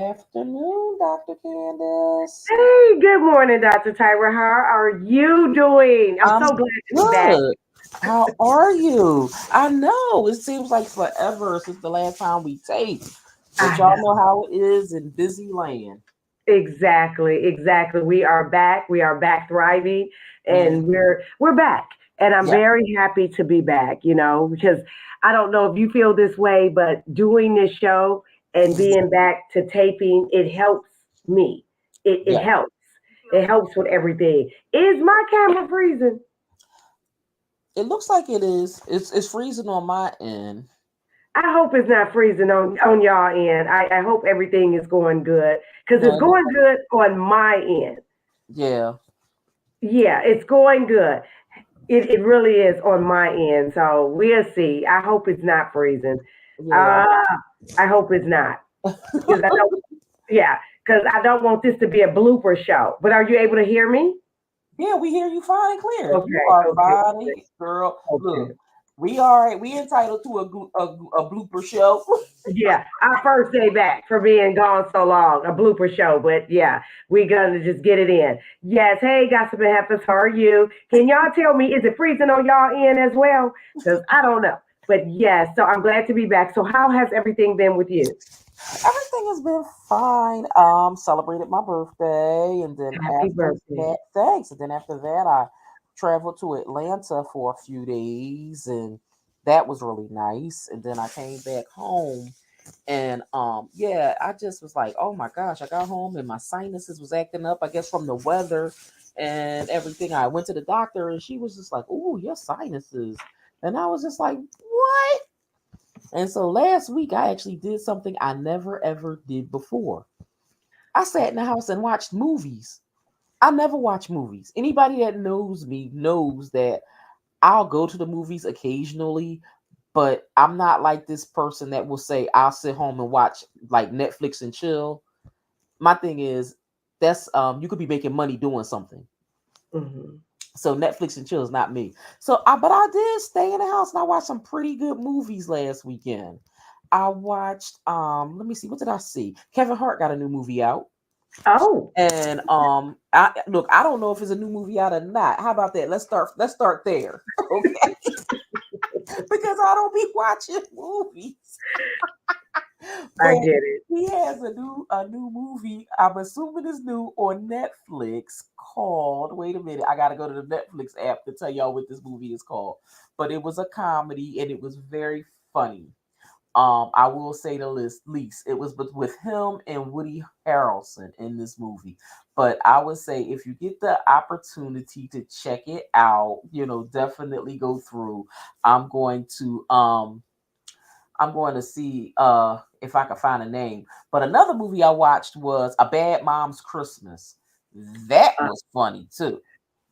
Afternoon, Dr. Candace. Hey, good morning, Dr. Tyra. How are you doing? I'm I'm so glad to be back. good. How are you? I know it seems like forever since the last time we taped, but I y'all know. know how it is in busy land. Exactly, exactly. We are back. We are back thriving Mm, and we're back. And I'm yep, very happy to be back, because I don't know if you feel this way, but doing this show and mhm, being back to taping, it helps me. It yeah. helps. It helps with everything. Is my camera freezing? It looks like it is. It's freezing on my end. I hope it's not freezing on y'all end. I hope everything is going good because No, it's it looks going like good on my end. yeah, Yeah, it's going good. It really is on my end. So we'll see. I hope it's not freezing. yeah. Uh, I hope it's not because I don't. Yeah, because I don't want this to be a blooper show. But are you able to hear me? Yeah, we hear you fine and clear. You Okay, are okay, fine, girl. okay. Look, we are we entitled to a blooper show. Yeah, our first day back for being gone so long, a blooper show. But yeah, we gonna just get it in. Yes, hey, Gossip and Heifers, how are you? Can y'all tell me, is it freezing on y'all end as well? Because I don't know. But yes, so I'm glad to be back. So how has everything been with you? Everything has been fine. Celebrated my birthday, and then Happy after birthday. that, thanks. And then after that, I traveled to Atlanta for a few days, and that was really nice. And then I came back home, and yeah, I just was like, oh my gosh, I got home and my sinuses was acting up. I guess from the weather and everything. I went to the doctor, and she was just like, "Oh, your sinuses," and I was just like, "What?" And so last week I actually did something I never ever did before. I sat in the house and watched movies. I never watch movies. Anybody that knows me knows that I'll go to the movies occasionally, but I'm not like this person that will say I'll sit home and watch like Netflix and chill. My thing is that's you could be making money doing something. Hmm. So Netflix and chill is not me. So I but I did stay in the house and I watched some pretty good movies last weekend. I watched let me see, what did I see? Kevin Hart got a new movie out. Oh, And I look, I don't know if it's a new movie out or not. How about that? Let's start there. Okay. Because I don't be watching movies. I But get it. he has a new movie. I'm assuming it's new on Netflix called. Wait a minute, I gotta go to the Netflix app to tell y'all what this movie is called. But it was a comedy and it was very funny. I will say the least. It was with him and Woody Harrelson in this movie. But I would say if you get the opportunity to check it out, definitely go through. I'm going to I'm going to see if I can find a name. But another movie I watched was A Bad Mom's Christmas. That Uh, was funny too.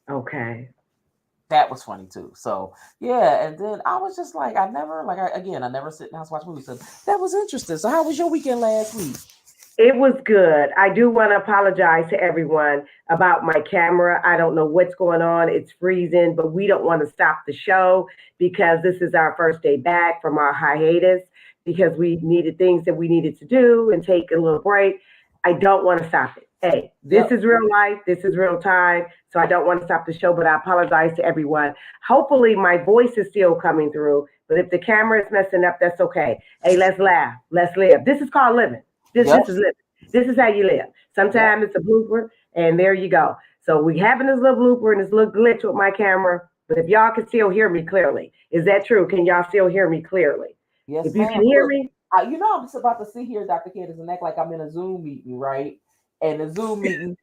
okay. That was funny too. So yeah, and then I was just like, I never sit down and watch movies. So that was interesting. So how was your weekend last week? It was good. I do want to apologize to everyone about my camera. I don't know what's going on. It's freezing, but we don't want to stop the show because this is our first day back from our hiatus because we needed things that we needed to do and take a little break. I don't want to stop it. Hey, this Yep. is real life. This is real time. So I don't want to stop the show, but I apologize to everyone. Hopefully, my voice is still coming through, but if the camera is messing up, that's okay. Hey, let's laugh. Let's live. This is called living. This Yep. is living. This is how you live. Yep. Sometimes it's a blooper, and there you go. So we having this little blooper and this little glitch with my camera. But if y'all can still hear me clearly, is that true? Can y'all still hear me clearly? Yes, If you can ma'am. hear Look, me, I'm just about to sit here, Dr. Candace, and act like I'm in a Zoom meeting, right? And the Zoom meeting,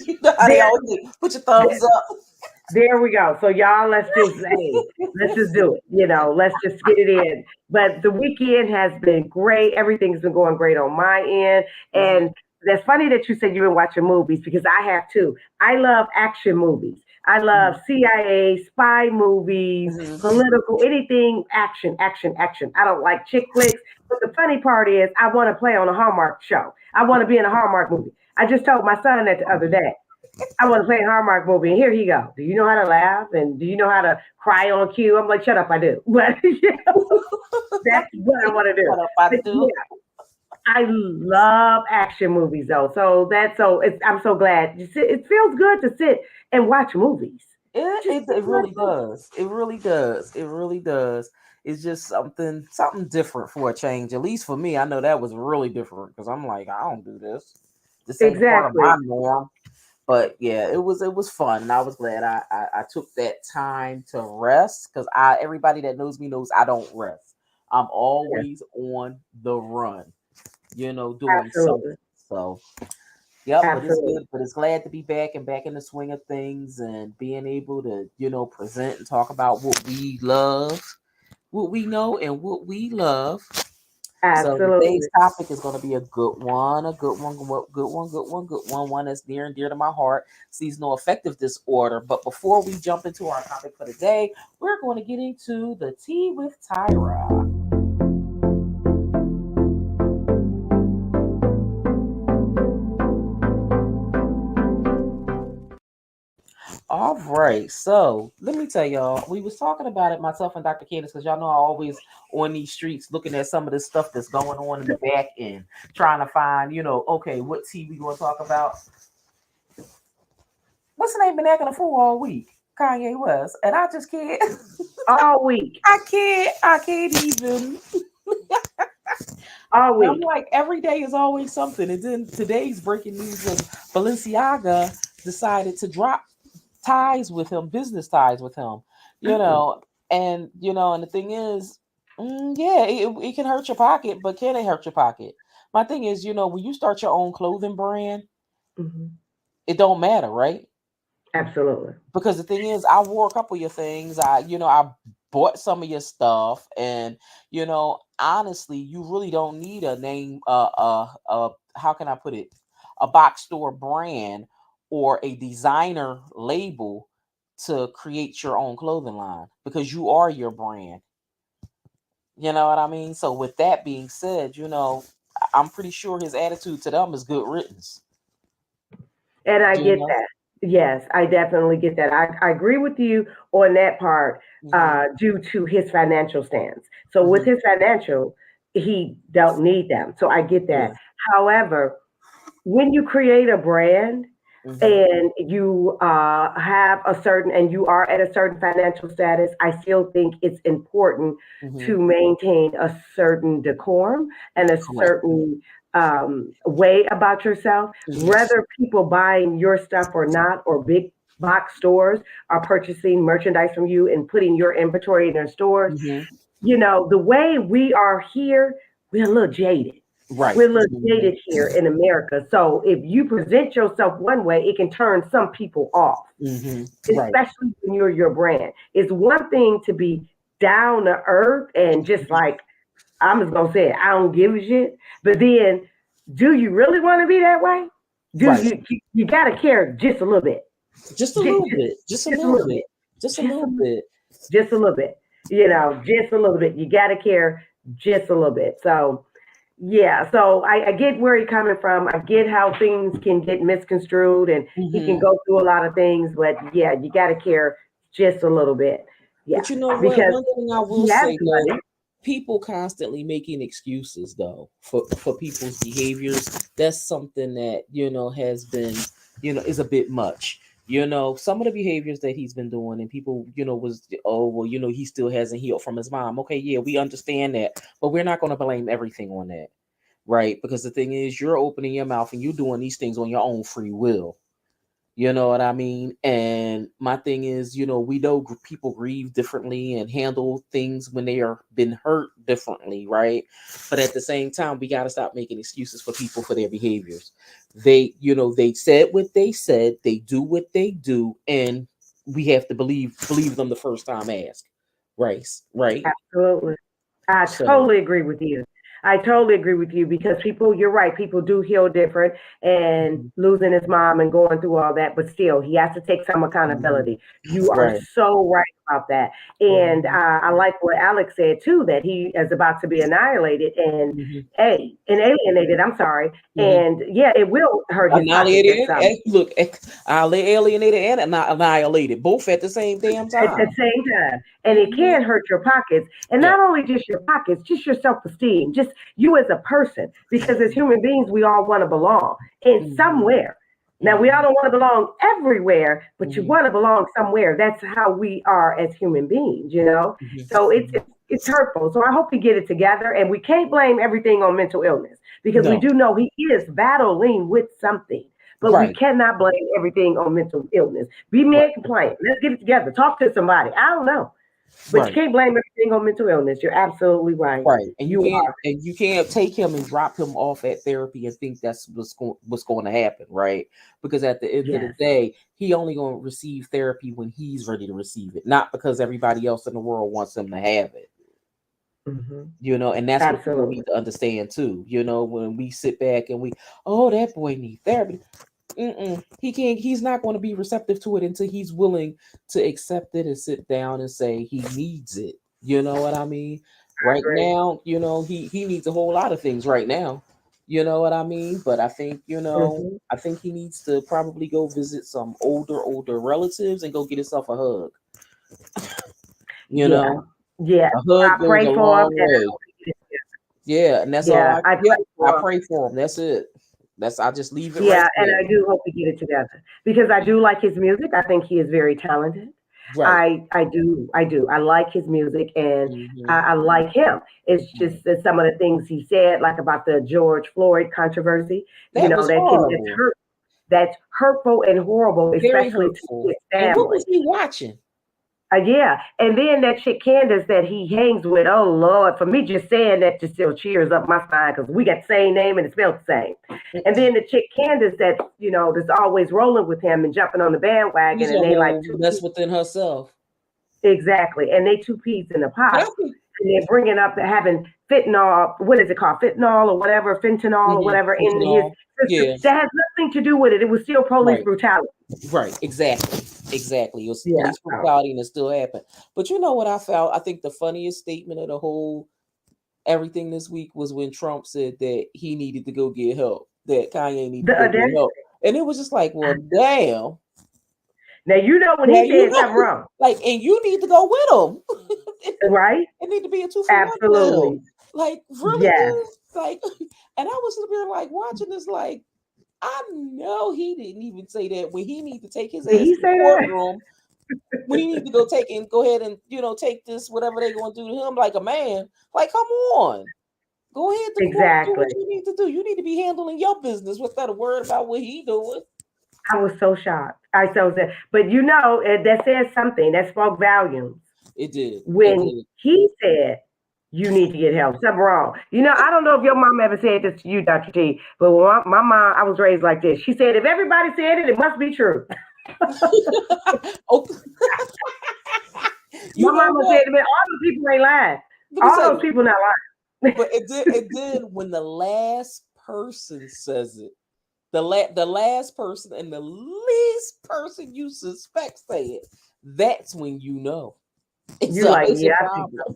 you know how they there, always do. Put your thumbs up. there we go. So y'all, let's just hey, let's just do it. Let's just get it in. But the weekend has been great. Everything's been going great on my end, Mhm, and that's funny that you said you've been watching movies because I have too. I love action movies. I love mhm, CIA, spy movies, mhm. political, anything action, action, action. I don't like chick flicks. But the funny part is, I want to play on a Hallmark show. I want to be in a Hallmark movie. I just told my son that the other day. I want to play a Hallmark movie, and here he go. Do you know how to laugh? And do you know how to cry on cue? I'm like, shut up, I do. But that's what I want to do. What up, I But do? yeah, I love action movies though. I'm so glad. It feels good to sit and watch movies. Just It really does. It really does. It really does. It's just something different for a change. At least for me, I know that was really different because I'm like, I don't do this. This ain't a part of my exactly. norm. But yeah, it was fun, and I was glad I took that time to rest because I everybody that knows me knows I don't rest. I'm Yeah, always on the run, doing absolutely. something. So yep, but it's Absolutely. good. But it's glad to be back and back in the swing of things and being able to, present and talk about what we love, what we know, and what we love. So today's Absolutely. topic is going to be a good one, a good one, good one, good one, good one that's near and dear to my heart, seasonal affective disorder. But before we jump into our topic for the day, we're going to get into the tea with Tyra. All right, so let me tell y'all, we was talking about it, myself and Dr. Candace, because y'all know I always on these streets looking at some of this stuff that's going on in the back end, trying to find, okay, what tea we gonna talk about. What's the name been acting a fool all week? Kanye West, and I just can't. All week. I can't even. All I'm week. like, every day is always something, and then today's breaking news was Balenciaga decided to drop ties with him, business ties with him, you Mm-hmm. know, and the thing is, yeah, it can hurt your pocket, but can it hurt your pocket? My thing is, when you start your own clothing brand, Mm-hmm. it don't matter, right? Absolutely. Because the thing is, I wore a couple of your things. I bought some of your stuff, and honestly, you really don't need a name. How can I put it? A box store brand or a designer label to create your own clothing line because you are your brand. You know what I mean? So with that being said, I'm pretty sure his attitude to them is good riddance. And I You get know. that. Yes, I definitely get that. I agree with you on that part Hmm. due to his financial stance. So with Hmm. his financial, he don't need them. So I get that. Yeah. However, when you create a brand Hmm. and you have a certain and you are at a certain financial status, I still think it's important Hmm. to maintain a certain decorum and a Correct. certain way about yourself, Hmm. whether people buying your stuff or not, or big box stores are purchasing merchandise from you and putting your inventory in their stores. Hmm. The way we are here, we're a little jaded. Right. We're a little Hmm. jaded here in America. So if you present yourself one way, it can turn some people off, Hmm. Right. especially when you're your brand. It's one thing to be down to earth and just Mhm. like, I'm just gonna say it, I don't give a shit. But then, do you really want to be that way? Do Right. you gotta care just a little bit, Just a just, little bit. Just a just a little little bit. bit, Just a just a little bit. just a little bit. Just a little bit. You gotta care just a little bit. So yeah, so I get where you're coming from. I get how things can get misconstrued and he can Hmm. go through a lot of things, but yeah, you got to care just a little bit. Yeah, But you know what? because One thing I will he has say though, money. people constantly making excuses though for people's behaviors. That's something that has been is a bit much. Some of the behaviors that he's been doing, and people was, oh well, he still hasn't healed from his mom. Okay, yeah, we understand that, but we're not going to blame everything on that, right? Because the thing is, you're opening your mouth and you're doing these things on your own free will. You know what I mean? And my thing is, we know people grieve differently and handle things when they are been hurt differently, right? But at the same time, we got to stop making excuses for people for their behaviors. They said what they said, they do what they do, and we have to believe them the first time asked. Right? Right? Absolutely. I So, totally agree with you. I totally agree with you because people, you're right, people do heal different and mhm, losing his mom and going through all that, but still, he has to take some mhm, accountability. You are right. so right about that. And Mhm. I like what Alex said too, that he is about to be annihilated Mhm. and alienated. I'm sorry. Mhm. And yeah, it will hurt his pockets at Annihilated. some Look, alienated and annihilated, both at the same damn at the time. same time. And it Hmm. can hurt your pockets. And Yeah. not only just your pockets, just your self-esteem, just you as a person. Because as human beings, we all want to belong in Hmm. somewhere. Now we all Hmm. don't want to belong everywhere, but you Hmm. want to belong somewhere. That's how we are as human beings, you know. So Hmm. it's hurtful. So I hope he get it together. And we can't blame everything on mental illness because we No. do know he is battling with something. But we Right. cannot blame everything on mental illness. Be Right. mad, complain. Let's get it together. Talk to somebody. I don't know. But you Right. can't blame everything on mental illness. You're absolutely right. Right. You are. And you can't take him and drop him off at therapy and think that's what's going to happen, right? Because at the end of the Yes. day, he only going to receive therapy when he's ready to receive it, not because everybody else in the world wants him to have it. Hmm. And that's what people Absolutely. need to understand too. When we sit back and oh, that boy needs therapy. He can't. He's not going to be receptive to it until he's willing to accept it and sit down and say he needs it. You know what I mean? I Right agree. now, he needs a whole lot of things right now. You know what I mean? But I think Hmm. I think he needs to probably go visit some older relatives and go get himself a hug. You Yeah. know, Yeah. a hug I goes pray a for him long and I way. hope he gets it. Yeah, and that's all. Yeah. I Yeah, pray I for him. pray for him. That's it. I just leave it right Yeah, and there. I do hope we get it together because I do like his music. I think he is very talented. Right. I do. I like his music and Hmm. I like him. It's Right. just that some of the things he said, like about the George Floyd controversy, That was horrible. that's hurtful and horrible, Very especially to hurtful. his And what was family. he watching? Yeah, and then that chick Candace that he hangs with. Oh Lord, for me, just saying that just still cheers up my spine because we got the same name and it spelled the same. And then the chick Candace that that's always rolling with him and jumping on the bandwagon, She's a and they like whole mess within herself. exactly, and they two peas in a But I pot. think And they're bringing up having fentanyl. What is it called? Fentanyl or whatever, fentanyl or whatever in his fentanyl. system. Yeah, That has nothing to do with it. It was still police right, brutality. right, exactly. It was Yeah. police brutality and it still happened. But you know what I felt? I think the funniest statement of the whole everything this week was when Trump said that he needed to go get help, that Kanye needed The to go get audacity. help. And it was just like, well, damn. Now you know when Now he you said something know, wrong, and you need to go with him. right? It need to be a 2 for 1 for him. Absolutely. Like, really, Yes. dude? Like, and I was sitting there like watching this, like, I know he didn't even say that when he need to take his Did ass he to the say that? courtroom, when he need to go ahead and take this, whatever they gonna do to him like a man. Like, come on. Go ahead to court and do Exactly. what you need to do. You need to be handling your business without a word about what he doing. I was so shocked. I so sad. But that says something. That spoke volumes It did. It when did. he said, you need to get help. Something wrong. I don't know if your mom ever said this to you, Dr. T, but when my mom, I was raised like this. She said, if everybody said it, it must be true. Oh, you My know mama said what? to me, all those people ain't lying. Let me All say those this. people not lying. But it did when the last person says it. The last person and the least person you suspect say it. That's when you know it's You a like, it's a yeah, I think problem. so.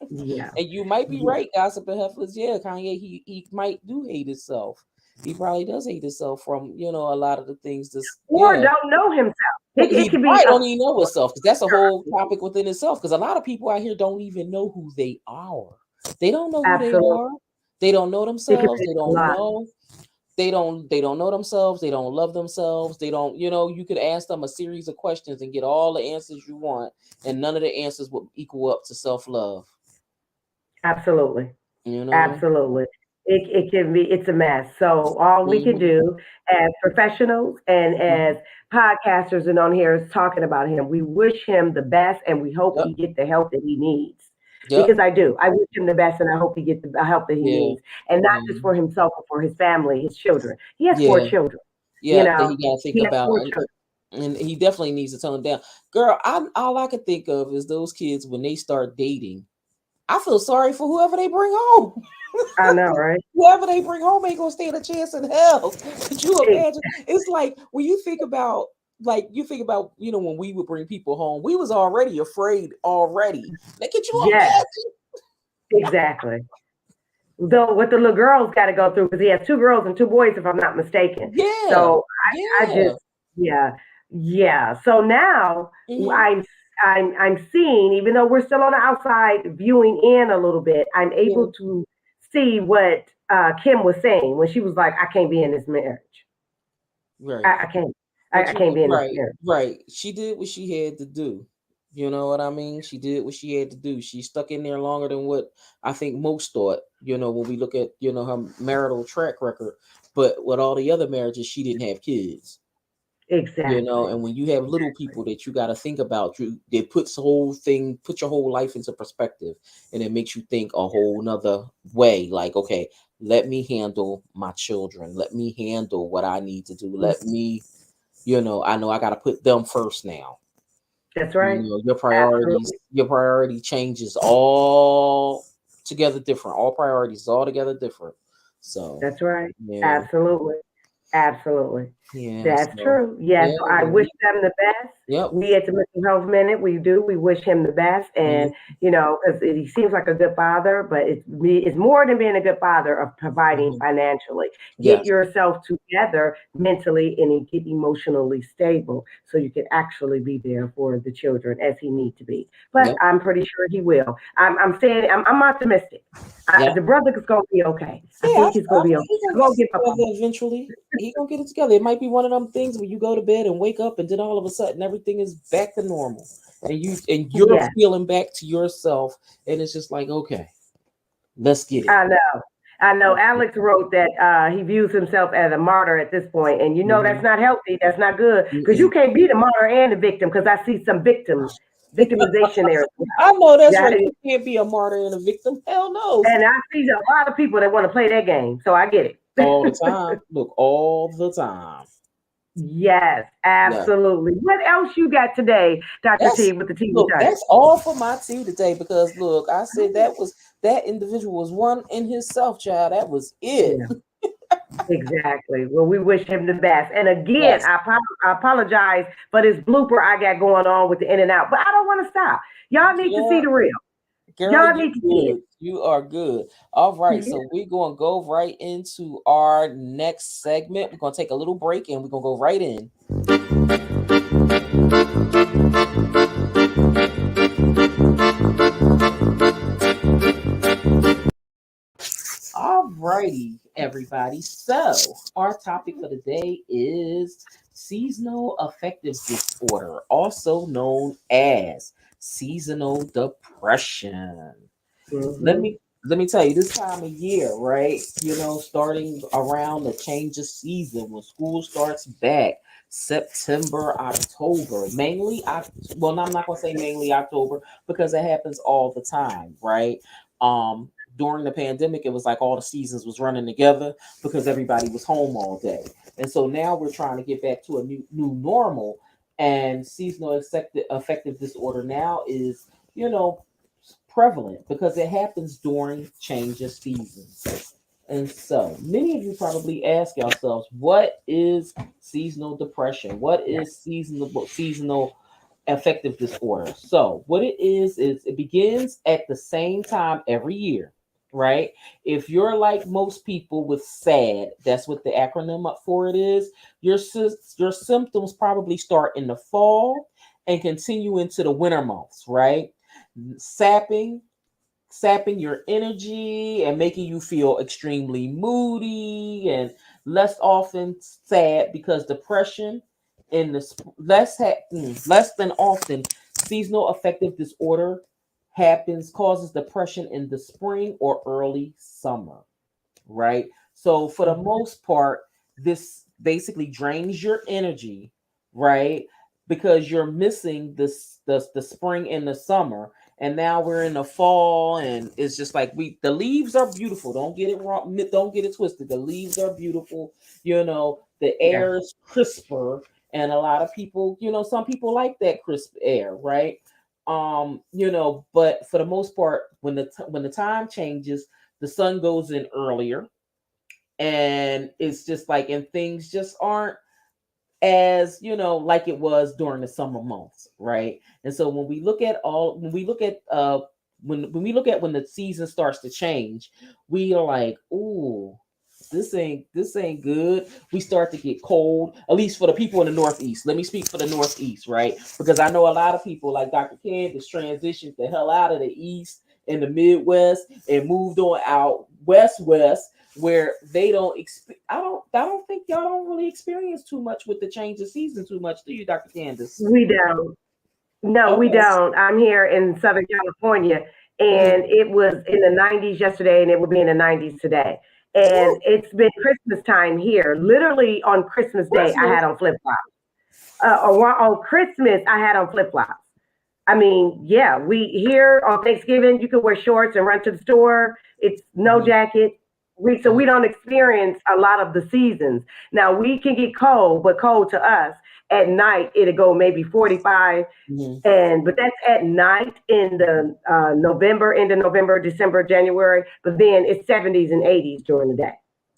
Yeah. And you might be Yeah. right, Gossip and Heifers. Yeah, Kanye, he might do hate himself. He probably does hate himself from a lot of the things. This Or yeah, don't know himself. It he could be probably a don't even know himself because that's a whole topic within itself. Because a lot of people out here don't even know who they are. They don't know who they absolute. are. They don't know It could themselves. be They a don't lot. know. They don't know themselves. They don't love themselves. They don't. You could ask them a series of questions and get all the answers you want, and none of the answers will equal up to self love. Absolutely. You know. Absolutely. It can be, it's a mess. So all we can Hmm. do as professionals and Hmm. as podcasters and on here is talking about him. We wish him the best and we hope Yep. he get the help that he needs. Because Yep. I do. I wish him the best and I hope he gets the help that he Yeah. needs. And not just for Mhm. himself, but for his family, his children. He has four Yeah. children. You Yeah. That he know, got to think he has about, four and, children. and he definitely needs to tone down. Girl, all I can think of is those kids when they start dating. I feel sorry for whoever they bring home. I know, right? Whoever they bring home ain't gonna stand a chance in hell. Could you Hey, imagine? It's like when you think about like you think about, when we would bring people home, we was already afraid already. Like, could you Yes, exactly. Though what the little girls got to go through, because he has two girls and two boys, if I'm not mistaken. imagine? Yeah, So I yeah. just, yeah, yeah. So now Hmm. I'm I'm seeing, even though we're still on the outside viewing in a little bit, I'm Yeah. able to see what Kim was saying when she was like, "I can't be in this marriage. Right. I can't. But I can't be in this right, marriage." right. She did what she had to do. You know what I mean? She did what she had to do. She stuck in there longer than what I think most thought, when we look at, her marital track record. But with all the other marriages, she didn't have kids. Exactly. And when you have little people that you got to think about, it puts the whole thing, put your whole life into perspective, and it makes you think a whole nother way. Like, okay, let me handle my children. Let me handle what I need to do. Let me, I know I got to put them first now. That's right. Absolutely. Your priority changes all together different. All priorities all together different. So, That's right. yeah, Absolutely. Absolutely. yeah. That's So, true. Yes. yeah, So I but wish them the best. yep. We at the Mental Health Minute, we do. We wish him the best. Mhm. And, because he seems like a good father, but it's more than being a good father of providing Mhm. financially. Get Yes. yourself together mentally and get emotionally stable so you can actually be there for the children as he need to be. But Yep. I'm pretty sure he will. I'm saying, I'm optimistic. Yep. The brother is going to be okay. I Yeah, think he's I going to be think okay. he gonna I'm get going to it give up on together eventually. He gonna get it together. It might be one of them things where you go to bed and wake up, and then all of a sudden everything is back to normal, and him. you're Yeah. feeling back to yourself, and it's just like, okay, let's get it. I know. I know. Alex wrote that he views himself as a martyr at this point, and that's Mhm. not healthy. That's not good because you Mm-mm. can't be the martyr and the victim. Because I see some victimization there as well. I know that's Yeah, right. You can't be a martyr and a victim. Hell no. and I see a lot of people that want to play that game. So I get All the it. time. Look, all the time. Yes, Yeah. absolutely. What else you got today, Dr. T, That's with the TV Look, touch? that's all for my tea today because look, I said that individual was one in himself, child. That was it. Yeah. Exactly. Well, we wish him the best. And again, Yes. I apologize for this blooper I got going on with the in and out, but I don't want to stop. Y'all need to see Yeah, the real. girl, Y'all you need to see good. You are good. All right, it. so we're gonna go right into our next segment. We're gonna take a little break and we're gonna go right in. All righty, everybody. So our topic for the day is seasonal affective disorder, also known as seasonal depression. let Hmm. me let me tell you, this time of year, right, starting around the change of season when school starts back, September, October, mainly well, no, I'm not going to say mainly October because it happens all the time, right? During the pandemic, it was like all the seasons was running together because everybody was home all day, and so now we're trying to get back to a new normal. And seasonal affective disorder now is, you know prevalent because it happens during change of seasons. And so many of you probably ask yourselves, what is seasonal depression? What Yeah. is seasonal affective disorder? So what it is it begins at the same time every year, right? If you're like most people with SAD, that's what the acronym up for it is. Your symptoms probably start in the fall and continue into the winter months, right? Sapping sapping your energy and making you feel extremely moody and less often sad because depression in the less than often seasonal affective disorder happens causes depression in the spring or early summer, right? So for the Mhm. most part, this basically drains your energy, right? Because you're missing the spring and the summer, and now we're in the fall, and it's just like the leaves are beautiful. Don't get it wrong. Don't get it twisted. The leaves are beautiful. The Yeah. air is crisper, and a lot of people, some people like that crisp air, right? But for the most part, when the time changes, the sun goes in earlier, and it's just like, and things just aren't as like it was during the summer months, right? And so when we look at when the season starts to change, we are like, ooh, this ain't good. We start to get cold, at least for the people in the Northeast. Let me speak for the Northeast, right? Because I know a lot of people like Dr. Candace transitioned the hell out of the East and the Midwest and moved on out west, where they don't I don't think y'all don't really experience too much with the change of season too much, do you, Dr. Candace? We don't. No, we Okay. don't. I'm here in Southern California, Hmm. and it was in the 90s yesterday, and it will be in the 90s today. And it's been Christmas time here. Literally on Christmas Day, I Christmas. had on flip flops. On Christmas, I had on flip flops. I mean, yeah, we here on Thanksgiving, you can wear shorts and run to the store. It's no Hmm. jacket. So we don't experience a lot of the seasons. Now we can get cold, but cold to us at night it'll go maybe 45, Hmm. and but that's at night in the November, end of November, December, January. But then it's 70s and 80s during the day,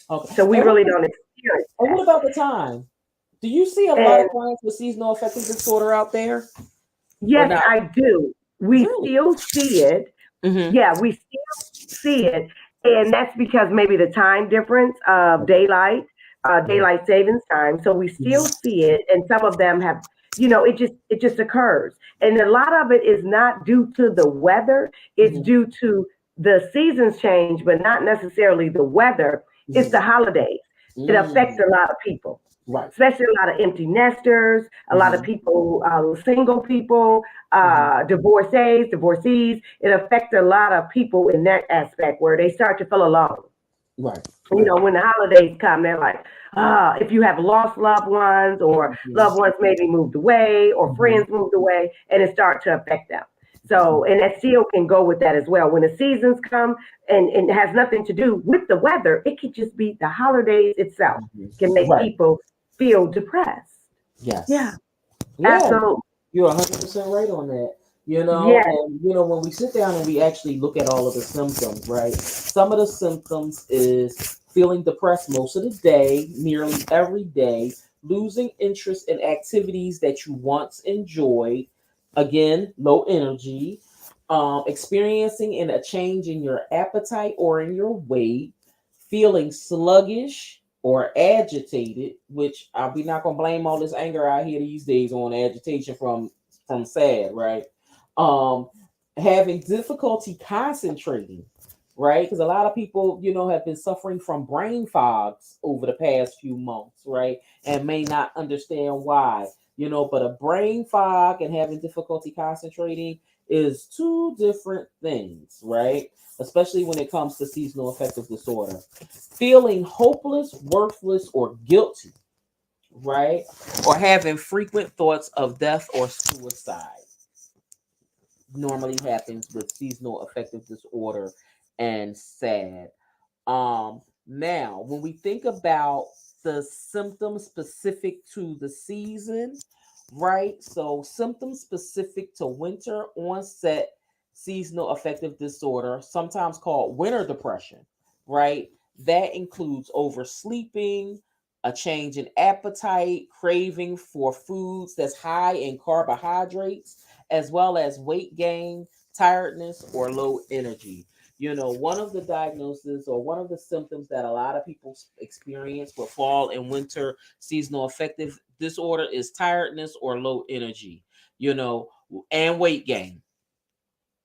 Okay. so we really don't experience And that. what about the time? Do you see a lot of And clients with seasonal affective disorder out there or yes, not? I do. We Really? still see it. Hmm. Yeah, we still see it, and that's because maybe the time difference of daylight savings time. So we still see it, and some of them have, it just occurs, and a lot of it is not due to the weather. It's Hmm. due to the seasons change, but not necessarily the weather. It's the Hmm. holidays. It affects Hmm. a lot of people, Right. especially a lot of empty nesters, a lot of Hmm. people, single people, Hmm. divorcees. It affects a lot of people in that aspect where they start to feel alone. Right. When the holidays come, they're like, if you have lost loved ones or Hmm. loved ones maybe moved away or Hmm. friends moved away, and it starts to affect them. So, and that still can go with that as well. When the seasons come, and it has nothing to do with the weather, it could just be the holidays itself Hmm. can make Right. people feel depressed. Yeah, Yes. Yeah. absolutely. You're 100% right on that. Yes. And when we sit down and we actually look at all of the symptoms, right? Some of the symptoms is feeling depressed most of the day, nearly every day, losing interest in activities that you once enjoyed, again, low energy, experiencing in a change in your appetite or in your weight, feeling sluggish or agitated, which we not gonna blame all this anger out here these days on agitation from sad, right? Um, Having difficulty concentrating, right? Because a lot of people, have been suffering from brain fogs over the past few months, right? And may not understand why, but a brain fog and having difficulty concentrating is two different things, right? Especially when it comes to seasonal affective disorder. Feeling hopeless, worthless, or guilty, right? Or having frequent thoughts of death or suicide normally happens with seasonal affective disorder and SAD. Now, when we think about the symptoms specific to the season, right? So, symptoms specific to winter onset seasonal affective disorder, sometimes called winter depression, right? That includes oversleeping, a change in appetite, craving for foods that's high in carbohydrates, as well as weight gain, tiredness, or low energy. One of the diagnoses or one of the symptoms that a lot of people experience for fall and winter seasonal affective disorder is tiredness or low energy, you know, and weight gain.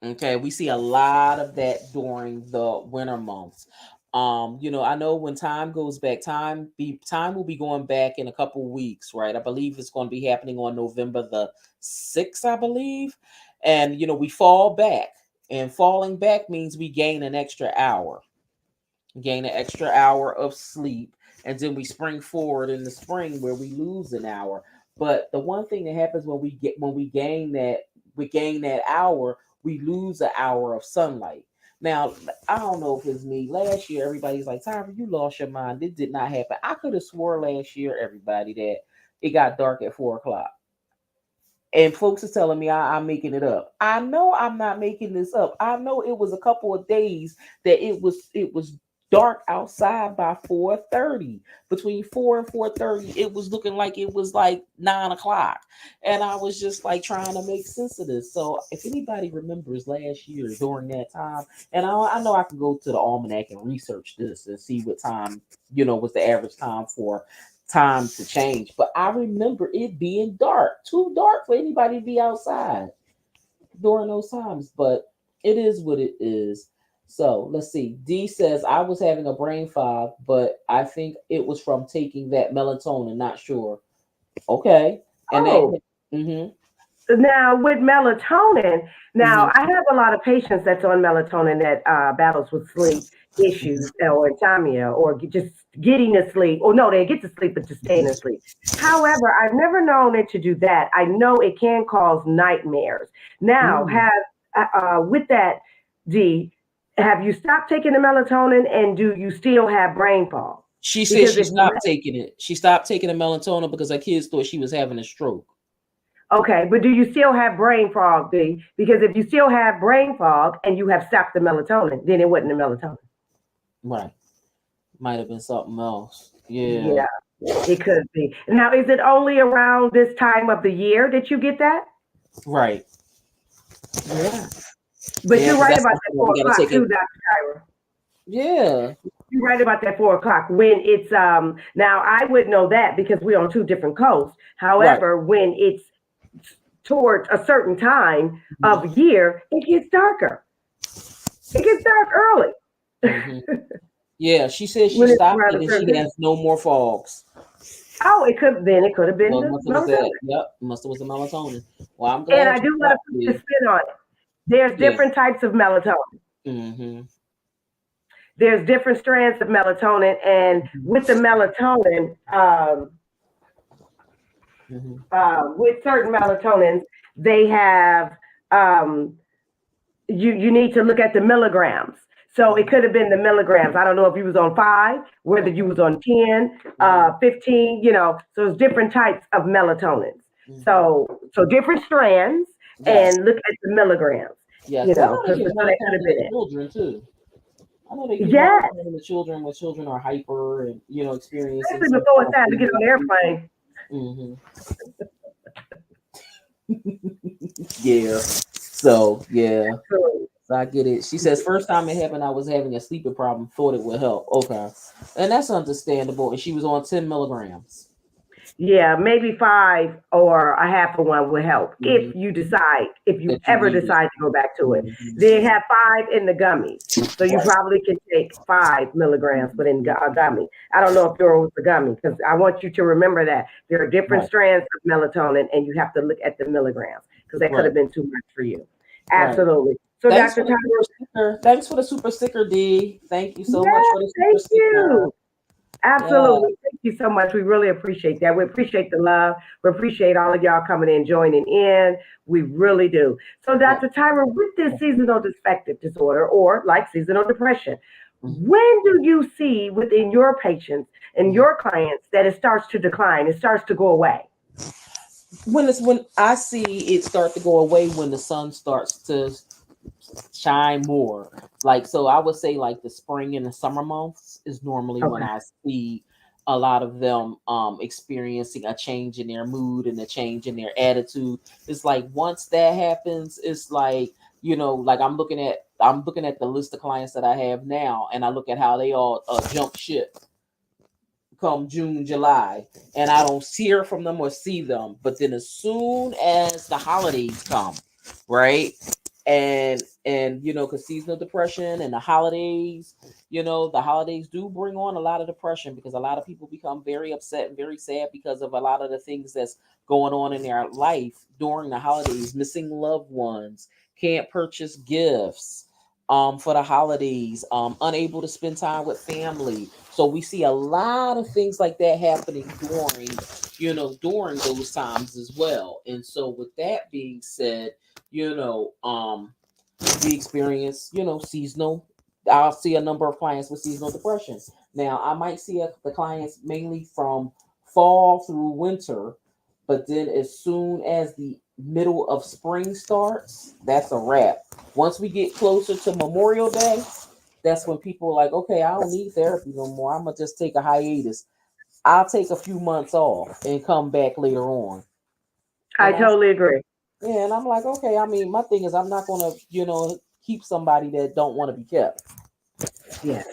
Okay, we see a lot of that during the winter months. I know when time goes back, time will be going back in a couple weeks, right? I believe it's going to be happening on November the 6th, I believe. And we fall back. And falling back means we gain an extra hour of sleep, and then we spring forward in the spring where we lose an hour. But the one thing that happens when we gain that hour, we lose an hour of sunlight. Now, I don't know if it's me. Last year, everybody's like, Tyra, you lost your mind. This did not happen. I could have swore last year, everybody, that it got dark at 4 o'clock. And folks are telling me I'm making it up. I know I'm not making this up. I know it was a couple of days that it was dark outside by 4:30. Between 4 and 4:30, it was looking like it was like 9 o'clock. And I was just like trying to make sense of this. So if anybody remembers last year during that time, and I know I can go to the almanac and research this and see what time, was the average time for time to change. But I remember it being dark, too dark for anybody to be outside during those times. But it is what it is. So let's see. D says I was having a brain fog, but I think it was from taking that melatonin. Not sure. Okay, and that. Oh, Mm-hmm, now with melatonin, mm-hmm, now I have a lot of patients that's on melatonin that battles with sleep issues or insomnia or just getting to sleep. Or no, they get to sleep, but just staying asleep. However, I've never known it to do that. I know it can cause nightmares. Now, mm. with that, D, have you stopped taking the melatonin and do you still have brain fog? She said Because she if you stopped taking it. She stopped taking the melatonin because her kids thought she was having a stroke. Okay, but do you still have brain fog, B? Because if you still have brain fog and you have stopped the melatonin, then it wasn't the melatonin. Right. Might have been something else. Yeah. Yeah, it could be. Now, is it only around this time of the year that you get that? Right. Yeah. But Yeah, you're because right that's about that something that four we gotta o'clock take too, it. Dr. Tyra. Yeah. You're right about that 4 o'clock when it's now I would know that because we're on two different coasts. Right. However, when it's towards a certain time Mm-hmm. of year, it gets darker. It gets dark early Mm-hmm. Yeah. She says she when it's stopped around it a and certain she time. has no more fogs. Oh, it could have been So it the must have was that. melatonin. Yep. Must have was the melatonin. Well, I'm And glad I you do want to stopped put this me. spin on it. There's Yeah. different types of melatonin. Mm-hmm. There's different strands of melatonin, and with the melatonin, Mm-hmm. with certain melatonins, they have um, you need to look at the milligrams. So it Mm-hmm. could have been the milligrams. I don't know if you was on 5, whether you was on 10, Mm-hmm. 15. So it's different types of melatonins. Mm-hmm. So different strands, Yes. and look at the milligrams. Yeah. Because I know they Because give so that could have melatonin been to it. children too. I know they give Yes, melatonin to children when children are hyper and experiencing especially some before kind it's of time to get on the anxiety. airplane. Hmm. Yeah. So yeah. So, So I get it. She says first time it happened, I was having a sleeping problem. Thought it would help. Okay, and that's understandable. And she was on 10 milligrams. yeah, maybe 5 or a half of one would help Hmm. if you That you ever needed. decide to go back to it. Hmm. They have 5 in the gummies. So you Right. probably can take 5 milligrams, but in a gummy. I don't know if yours was a gummy because I want you to remember that there are different Right. strands of melatonin and you have to look at the milligrams because that could Right. have been too much for you. Right. Absolutely. So, Thanks Dr. for the Tyler, super sticker. Thanks for the super sticker, D. Thank you so much yes, for the super thank sticker. you. Yeah. Absolutely. Thank you so much. We really appreciate that. We appreciate the love. We appreciate all of y'all coming in, joining in. We really do. So, Yeah. Dr. Tyra, with this seasonal affective disorder or like seasonal depression, Mhm. when do you see within your patients and Mhm. your clients that it starts to decline, it starts to go away? When I see it start to go away when the sun starts to shine more. Like so I would say like the spring and the summer months is normally when Okay. I see a lot of them experiencing a change in their mood and a change in their attitude. It's like once that happens, it's like, like I'm looking at the list of clients that I have now and I look at how they all jump ship come June, July, and I don't hear from them or see them. But then as soon as the holidays come, right? And because seasonal depression and the holidays do bring on a lot of depression because a lot of people become very upset and very sad because of a lot of the things that's going on in their life during the holidays, missing loved ones, can't purchase gifts for the holidays, unable to spend time with family. So we see a lot of things like that happening during those times as well. And so with that being said, we experience, seasonal. I'll see a number of clients with seasonal depression. Now I might see the clients mainly from fall through winter, but then as soon as the middle of spring starts, that's a wrap. Once we get closer to Memorial Day, that's when people are like, okay, I don't need therapy no more. I'm gonna just take a hiatus. I'll take a few months off and come back later on. I And I totally agree. yeah, and I'm like, okay. I mean, my thing is, I'm not gonna, keep somebody that don't want to be kept. Yes.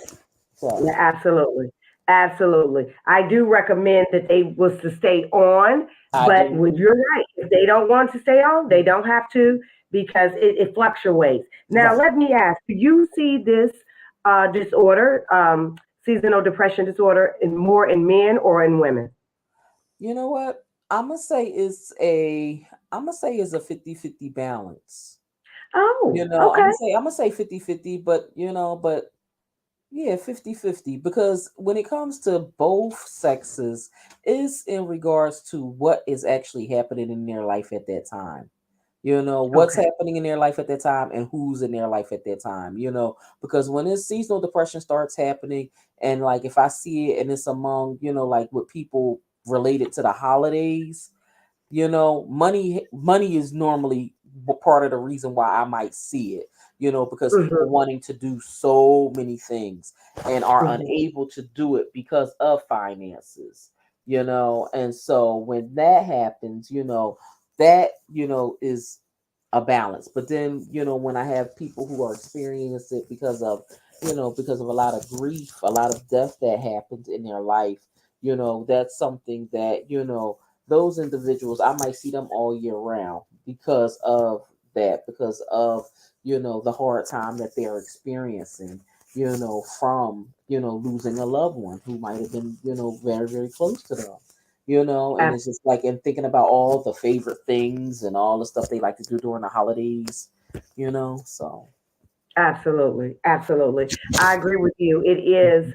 So Yeah, absolutely. Absolutely. I do recommend that they was to stay on, I but do. you're right. If they don't want to stay on, they don't have to because it fluctuates. Now, Right. let me ask, do you see this disorder, seasonal depression disorder, in more in men or in women? You know what? I'm gonna say it's a 50-50 balance. Oh, I'm okay. gonna say 50-50, but yeah, 50-50, because when it comes to both sexes, it's in regards to what is actually happening in their life at that time. What's Okay. happening in their life at that time and who's in their life at that time, because when this seasonal depression starts happening, and like if I see it and it's among, like with people related to the holidays, money is normally part of the reason why I might see it, because people Hmm. wanting to do so many things and are Hmm. unable to do it because of finances, and so when that happens, that is a balance. But then, when I have people who are experiencing it because of a lot of grief, a lot of death that happens in their life, that's something that, those individuals, I might see them all year round because of that, because of, the hard time that they're experiencing, from, losing a loved one who might have been, very, very close to them. And it's just like, and thinking about all the favorite things and all the stuff they like to do during the holidays, so. Absolutely, absolutely. I agree with you. It is,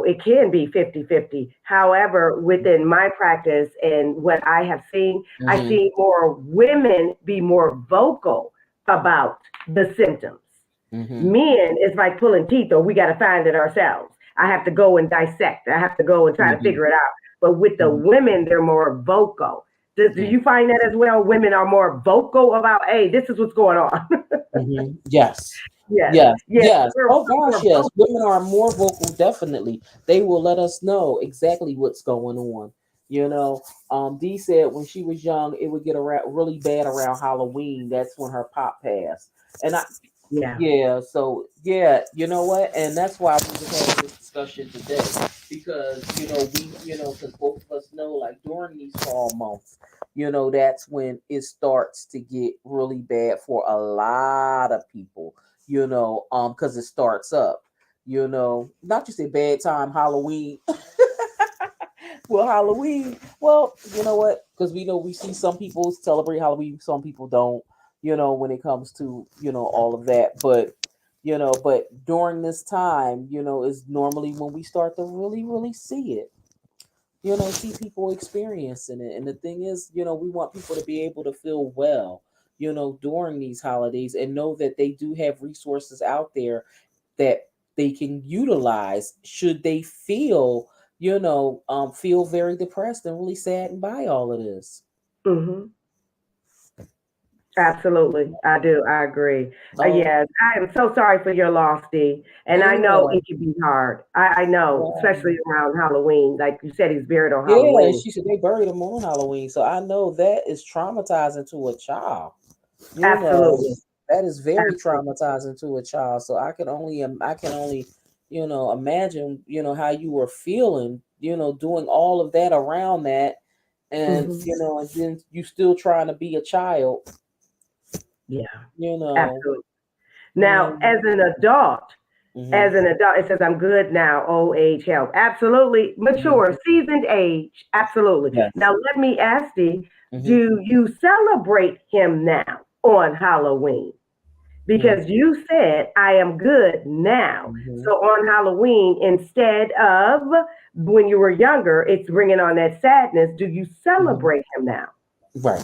it can be 50-50. However, within my practice and what I have seen, I Hmm. see more women be more vocal about the symptoms. Hmm. Men is like pulling teeth, or we got to find it ourselves. I have to go and dissect. I have to go and try to Hmm. figure it out. But with the women, they're more vocal. Do Hmm. you find that as well? Women are more vocal about, hey, this is what's going on. Yes. Yes, Yes. yes, Yes. we're Oh gosh, more yes. vocal. Women are more vocal, definitely. They will let us know exactly what's going on. You know, Dee said when she was young, it would get around really bad around Halloween. That's when her pop passed. And I Yeah. Yeah, so yeah, you know what? And that's why we was having this discussion today. Because, because both of us know, like during these fall months, that's when it starts to get really bad for a lot of people, because it starts up, not just a bad time, Halloween. Well, Halloween, well, you know what? Because we know we see some people celebrate Halloween, some people don't, when it comes to, all of that. But during this time, is normally when we start to really, really see it, see people experiencing it. And the thing is, we want people to be able to feel well, during these holidays and know that they do have resources out there that they can utilize should they feel very depressed and really saddened by all of this. Hmm. Absolutely. I do. I agree. Oh, Yes, I am so sorry for your loss, Dee. And I know yeah, it can be hard. I know, yeah. especially around Halloween. Like you said, he's buried on Yeah, and Halloween. she said they buried him on Halloween. So I know that is traumatizing to a child. You know, Absolutely. that is very Absolutely. traumatizing to a child. So I can only imagine, how you were feeling, doing all of that around that, and Hmm. and then you still trying to be a child, Yeah, you know. absolutely. Now, Mm-hmm. as an adult, it says, I'm good now, old age help. Absolutely. Mature, Hmm. seasoned age. Absolutely. Yes. Now, let me ask you, Hmm. do you celebrate him now on Halloween? Because you said, I am good now. Hmm. So on Halloween, instead of when you were younger, it's bringing on that sadness. Do you Hmm. celebrate him now? Right.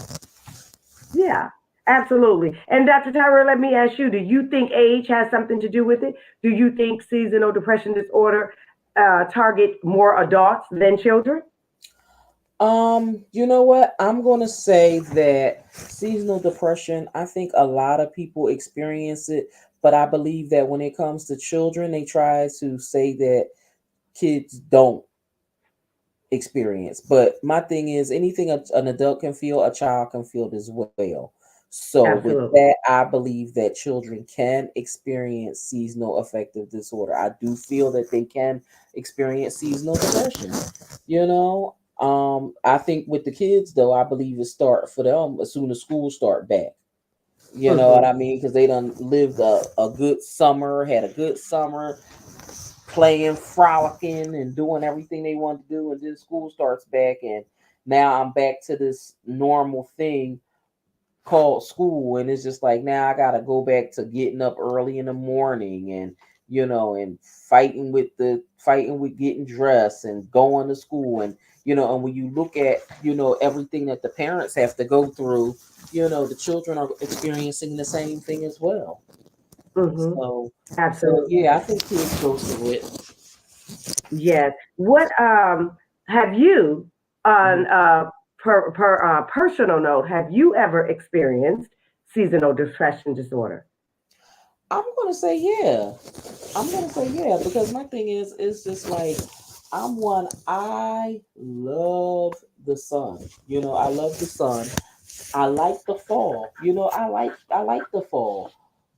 Yeah, absolutely. And Dr. Tyra, let me ask you, do you think age has something to do with it? Do you think seasonal depression disorder target more adults than children? You know what? I'm gonna say that seasonal depression, I think a lot of people experience it, But I believe that when it comes to children, they try to say that kids don't experience. But my thing is, anything an adult can feel, a child can feel as well. So with Absolutely. that, I believe that children can experience seasonal affective disorder. I do feel that they can experience seasonal depression. You know, I think with the kids though, I believe it start for them as soon as school start back. You know what Hmm. I mean? Because they done lived a good summer, had a good summer, playing, frolicking, and doing everything they want to do. And then school starts back, and now I'm back to this normal thing called school. And it's just like now I got to go back to getting up early in the morning and, and fighting with getting dressed and going to school. And, and when you look at, everything that the parents have to go through, the children are experiencing the same thing as well. Hmm. So Absolutely. yeah, I think kids go through it. Yes. What have you on personal note, have you ever experienced seasonal depression disorder? I'm gonna say yeah. I'm gonna say yeah because my thing is, it's just like I love the sun. I love the sun. I like the fall. I like the fall,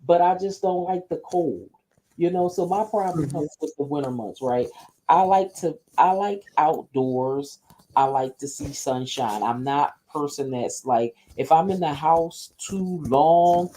but I just don't like the cold. So my problem Hmm. comes with the winter months, right? I like outdoors. I like to see sunshine. I'm not a person that's like if I'm in the house too long,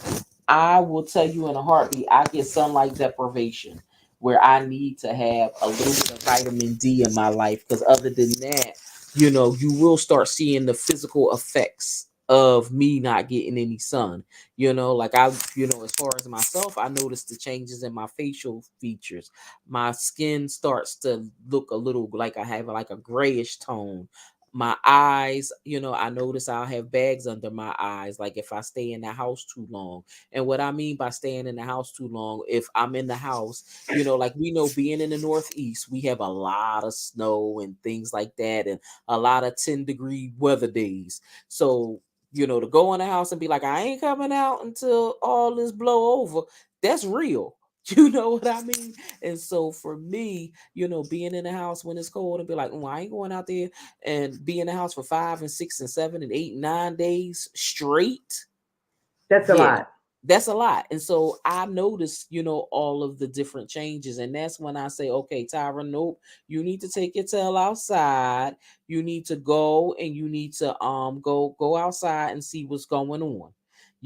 I will tell you in a heartbeat, I get sunlight deprivation where I need to have a little bit of vitamin D in my life. Because other than that, you will start seeing the physical effects of me not getting any sun. As far as myself, I noticed the changes in my facial features. My skin starts to look a little like I have like a grayish tone. My eyes, I notice I'll have bags under my eyes, like if I stay in the house too long. And what I mean by staying in the house too long, if I'm in the house, like we know being in the Northeast, we have a lot of snow and things like that, and a lot of 10-degree weather days. So, to go in the house and be like, I ain't coming out until all this blow over, that's real. You know what I mean? And so for me, being in the house when it's cold and be like, I ain't going out there and be in the house for 5 and 6 and 7 and 8 and 9 days straight. That's a Yeah, lot. that's a lot. And so I noticed, all of the different changes. And that's when I say, okay, Tyra, nope, you need to take your tail outside. You need to go and you need to go outside and see what's going on.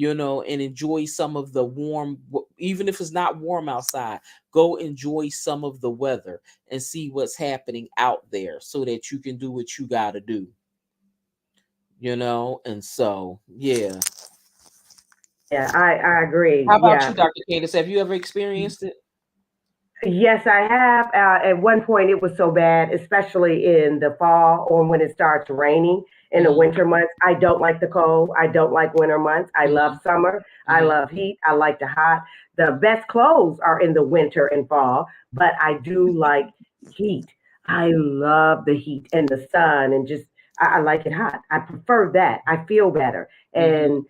And enjoy some of the even if it's not warm outside, go enjoy some of the weather and see what's happening out there so that you can do what you got to do, and so yeah. Yeah, I agree. How about you, Yeah. Dr. Candace? Have you ever experienced it? Yes, I have. At one point, it was so bad, especially in the fall or when it starts raining in the Mhm, winter months. I don't like the cold. I don't like winter months. I love mhm, summer. I mhm. love heat. I like the hot. The best clothes are in the winter and fall, but I do like heat. I love the heat and the sun and just, I like it hot. I prefer that. I feel better. Mhm. And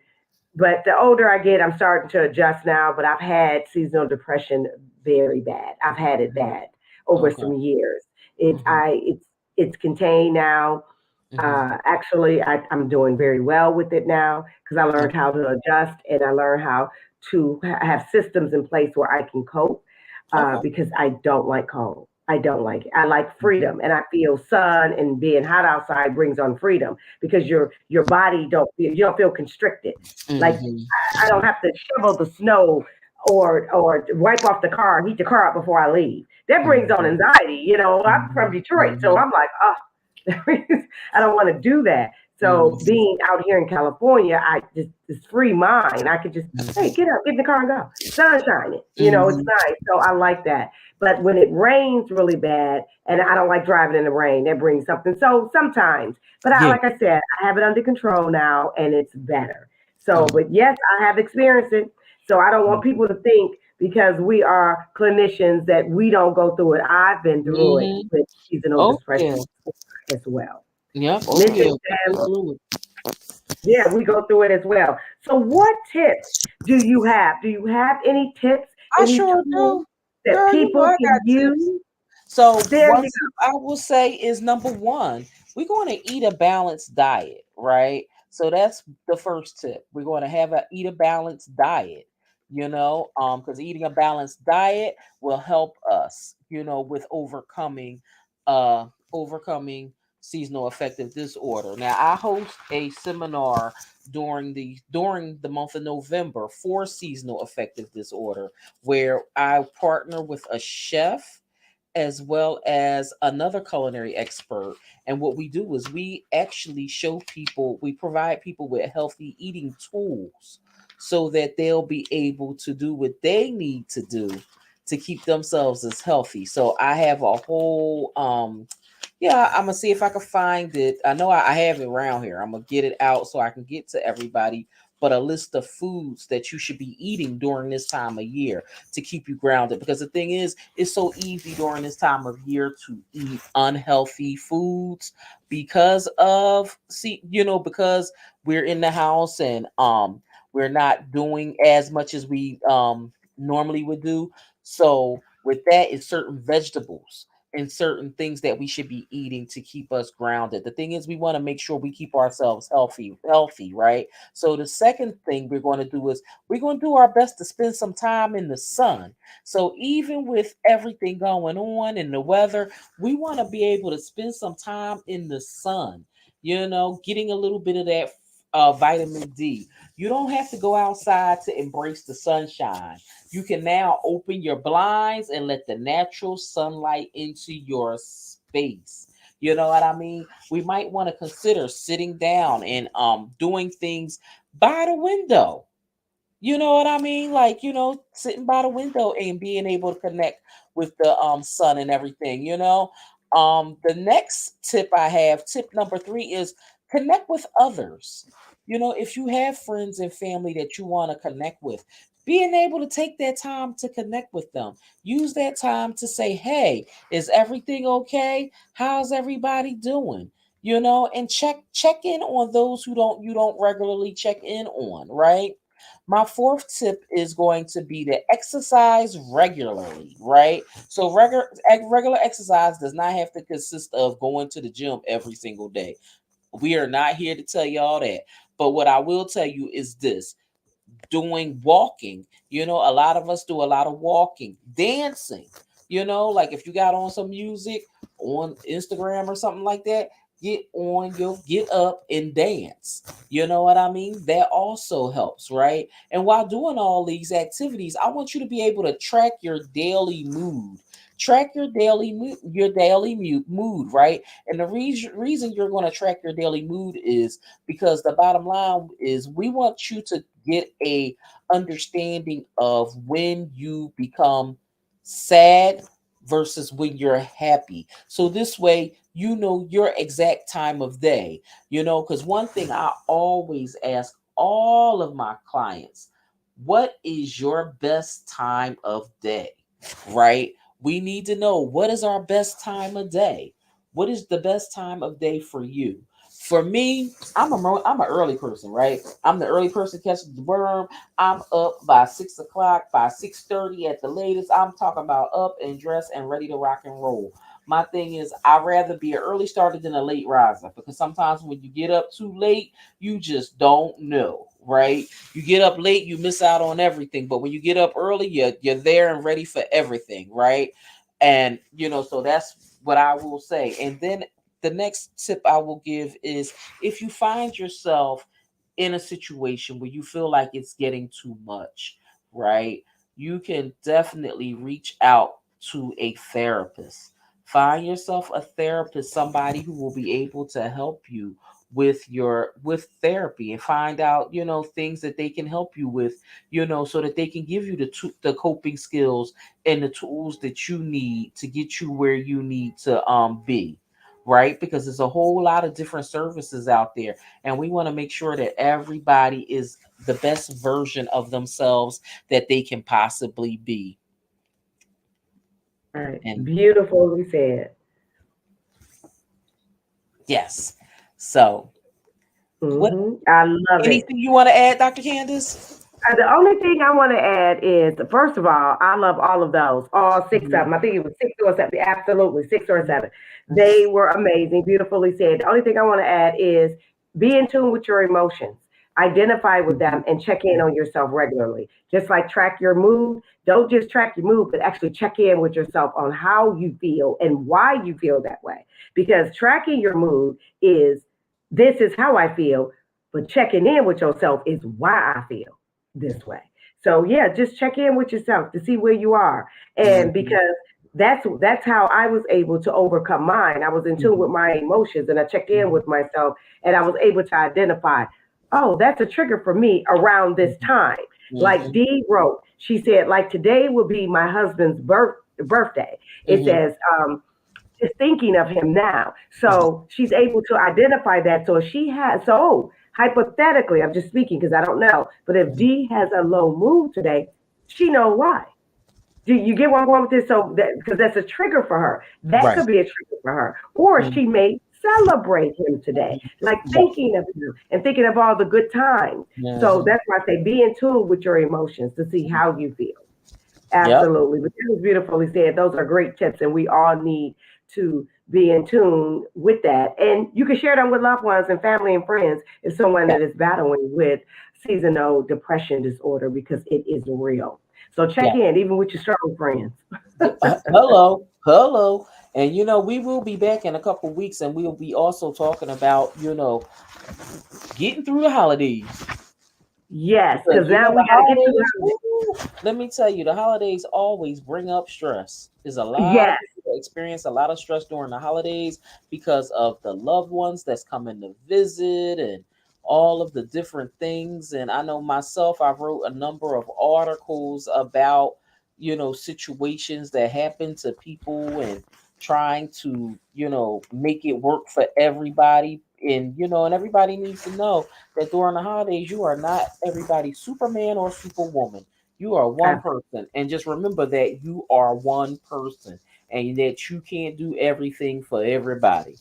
but the older I get, I'm starting to adjust now. But I've had seasonal depression very bad. I've had it Mhm. bad over Okay. some years. It's Mhm. I it's contained now. Mhm. Actually, I'm doing very well with it now because I learned Okay. how to adjust and I learned how to have systems in place where I can cope Okay. because I don't like cold. I don't like it. I like Mhm. freedom, and I feel sun and being hot outside brings on freedom because your body you don't feel constricted. Like Mhm. I don't have to shovel the snow or wipe off the car, heat the car up before I leave. That brings on Mhm. anxiety. I'm from Mhm. Detroit, so Mhm. I'm like, oh, I don't want to do that. So Mhm. being out here in California, I just this free mind. I could just hey, Mhm. get up, get in the car and go. Sun shining. It's Mhm. nice. So I like that. But when it rains really bad, and I don't like driving in the rain, that brings something. So sometimes, but Yeah. like I said, I have it under control now, and it's better. So, Mhm. but yes, I have experienced it. So I don't want people to think because we are clinicians that we don't go through it. I've been through it Mhm. with seasonal Oh yeah. depression as well. Yep. Oh Mental yeah. exams, Absolutely. yeah, we go through it as well. So what tips do you have? Do you have any tips I any sure tools do. that Girl, you know people I can got tips. use? So There one you tip I will say is number one, we're going to eat a balanced diet, right? So that's the first tip. We're going to have a eat a balanced diet, because eating a balanced diet will help us, with uh overcoming seasonal affective disorder. Now I host a seminar during the month of November for seasonal affective disorder, where I partner with a chef as well as another culinary expert. And what we do is we actually we provide people with healthy eating tools so that they'll be able to do what they need to do to keep themselves as healthy. So I have a whole yeah, I'm gonna see if I can find it. I know I have it around here. I'm gonna get it out so I can get to everybody. But a list of foods that you should be eating during this time of year to keep you grounded. Because the thing is, it's so easy during this time of year to eat unhealthy foods because we're in the house and we're not doing as much as we normally would do. So with that, it's certain vegetables and certain things that we should be eating to keep us grounded. The thing is, we want to make sure we keep ourselves healthy, right? So the second thing we're going to do is we're going to do our best to spend some time in the sun. So even with everything going on in the weather, we want to be able to spend some time in the sun, getting a little bit of that vitamin D. You don't have to go outside to embrace the sunshine. You can now open your blinds and let the natural sunlight into your space. You know what I mean? We might want to consider sitting down and doing things by the window. You know what I mean? Like, sitting by the window and being able to connect with the sun and everything. The next tip I have, tip number 3 is connect with others. If you have friends and family that you want to connect with, being able to take that time to connect with them. Use that time to say, "Hey, is everything okay? How's everybody doing?" And check in on those who don't you don't regularly check in on, right? My fourth tip is going to be to exercise regularly, right? So regular exercise does not have to consist of going to the gym every single day. We are not here to tell you all that. But what I will tell you is this: doing walking. A lot of us do a lot of walking, dancing. Like if you got on some music on Instagram or something like that, get up and dance. You know what I mean? That also helps, right? And while doing all these activities, I want you to be able to track your daily mood. Track your daily mood, right? And the reason you're going to track your daily mood is because the bottom line is we want you to get a understanding of when you become sad versus when you're happy. So this way, your exact time of day, because one thing I always ask all of my clients, what is your best time of day? Right? We need to know what is our best time of day. What is the best time of day for you? For me, I'm an early person, right? I'm the early person catching the worm. I'm up by 6 o'clock, by 6:30 at the latest. I'm talking about up and dressed and ready to rock and roll. My thing is, I'd rather be an early starter than a late riser because sometimes when you get up too late, you just don't know, right? You get up late, you miss out on everything. But when you get up early, you're there and ready for everything, right? And so that's what I will say. And then the next tip I will give is if you find yourself in a situation where you feel like it's getting too much, right? You can definitely reach out to a therapist. Find yourself a therapist, somebody who will be able to help you with therapy and find out, things that they can help you with, so that they can give you the coping skills and the tools that you need to get you where you need to be, right? Because there's a whole lot of different services out there and we want to make sure that everybody is the best version of themselves that they can possibly be. right. And Beautifully said. yes. So what I love it. anything you want to add, Dr. Candace? The only thing I want to add is, first of all, I love all of those, all six of Mhm, them. I think it was six or seven. Absolutely, six or mhm, seven. They were amazing, beautifully said. The only thing I want to add is be in tune with your emotions, identify with mhm, them, and check in on yourself regularly. Just like track your mood, don't just track your mood, but actually check in with yourself on how you feel and why you feel that way. Because tracking your mood is this is how I feel, but checking in with yourself is why I feel this way. So yeah, just check in with yourself to see where you are. And mhm, because that's how I was able to overcome mine. I was in tune with mhm, my emotions and I checked in mhm, with myself and I was able to identify, oh, that's a trigger for me around this mhm, time. Like mhm, Dee wrote, she said, like today will be my husband's birthday. It mhm, says, is thinking of him now. mhm. So she's able to identify that. So if she has, so hypothetically, I'm just speaking because I don't know, but if Mhm. Dee has a low mood today, she know why. Do you get where I'm going with this? So that because that's a trigger for her. That Right. could be a trigger for her. Or Mhm, she may celebrate him today, mhm. like Right. thinking of him and thinking of all the good times. So Mhm. that's why I say be in tune with your emotions to see how you feel. Yep. Absolutely. But that was beautifully said. Those are great tips, and we all need to be in tune with that. And you can share them with loved ones and family and friends if someone Yeah. that is battling with seasonal depression disorder because it is real. So Yeah. check in, even with your strong friends. Hello. Hello. And we will be back in a couple weeks and we'll be also talking about, getting through the holidays. Yes, Because because now we the got to get through holidays, the holidays. woo, let me tell you, the holidays always bring up stress. There's a lot of Yes, people that experience a lot of stress during the holidays because of the loved ones that's coming to visit and all of the different things. And I know myself, I wrote a number of articles about, situations that happen to people and trying to, make it work for everybody. And everybody needs to know that during the holidays, you are not everybody Superman or Superwoman. You are one ab- person. And just remember that you are one person and that you can't do everything for everybody.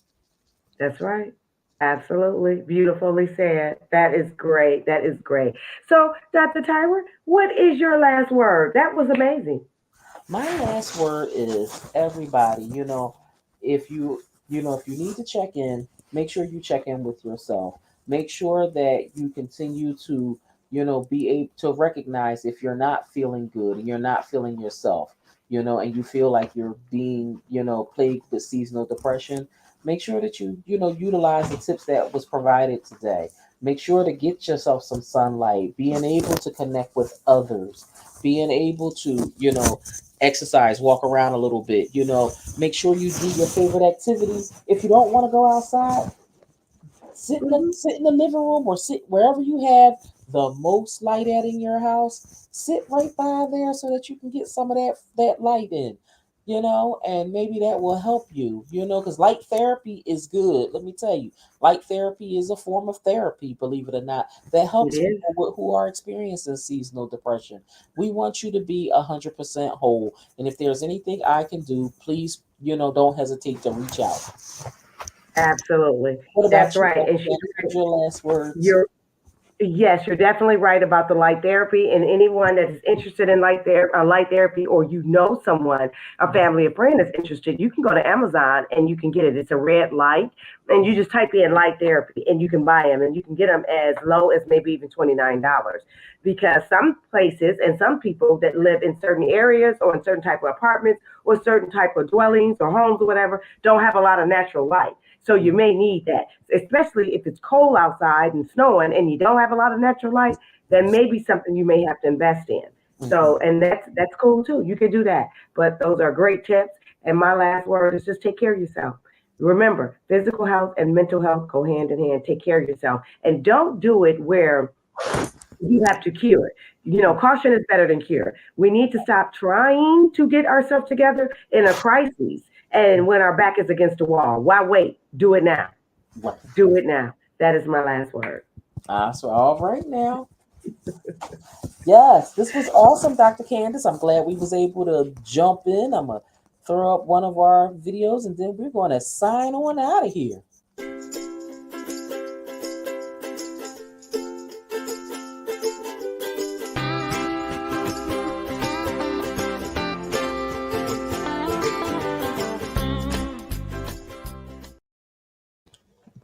that's right. Absolutely. Beautifully said. That is great. That is great. So, Dr. Tyler, what is your last word? That was amazing. My last word is everybody, if you need to check in, make sure you check in with yourself. Make sure that you continue to, be able to recognize if you're not feeling good and you're not feeling yourself, and you feel like you're being, plagued with seasonal depression. Make sure that you utilize the tips that was provided today. Make sure to get yourself some sunlight, being able to connect with others, being able to, exercise, walk around a little bit, make sure you do your favorite activities. If you don't want to go outside, Mhm. sit in the living room or sit wherever you have the most light at in your house. Sit right by there so that you can get some of that light in, and maybe that will help you, because light therapy is good. Let me tell you, light therapy is a form of therapy, believe it or not, that It helps is. people who are experiencing seasonal depression. We want you to be 100% whole, and if there's anything I can do, please, don't hesitate to reach out. Absolutely. What That's about you, right. Dr. And she's Candace? right. What's your last words? You're Yes, you're definitely right about the light therapy. And anyone that is interested in light therapy, or you know someone, a family, a friend that's interested, you can go to Amazon and you can get it. It's a red light, and you just type in light therapy, and you can buy them, and you can get them as low as maybe even $29. Because some places and some people that live in certain areas or in certain type of apartments or certain type of dwellings or homes or whatever don't have a lot of natural light. So you may need that, especially if it's cold outside and snowing and you don't have a lot of natural light, then maybe something you may have to invest in. Mhm. So, and that's cool too. You can do that. But those are great tips. And my last word is just take care of yourself. Remember, physical health and mental health go hand in hand. Take care of yourself. And don't do it where you have to cure it. Caution is better than cure. We need to stop trying to get ourselves together in a crisis and when our back is against the wall. Why wait? Do it now. Right. Do it now. That is my last word. So all right now. Yes, this was awesome, Dr. Candace. I'm glad we was able to jump in. I'm gonna throw up one of our videos and then we're gonna sign on out of here.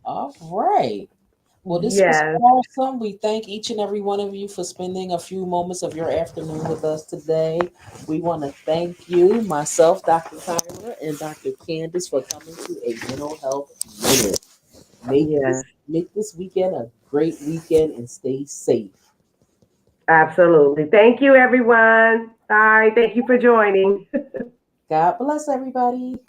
All right. Well, this was Yes, awesome. We thank each and every one of you for spending a few moments of your afternoon with us today. We want to thank you, myself, Dr. Tyler, and Dr. Candace, for coming to a mental health minute. yes, Make this weekend a great weekend and stay safe. absolutely. Thank you, everyone. Bye. Thank you for joining. God bless everybody.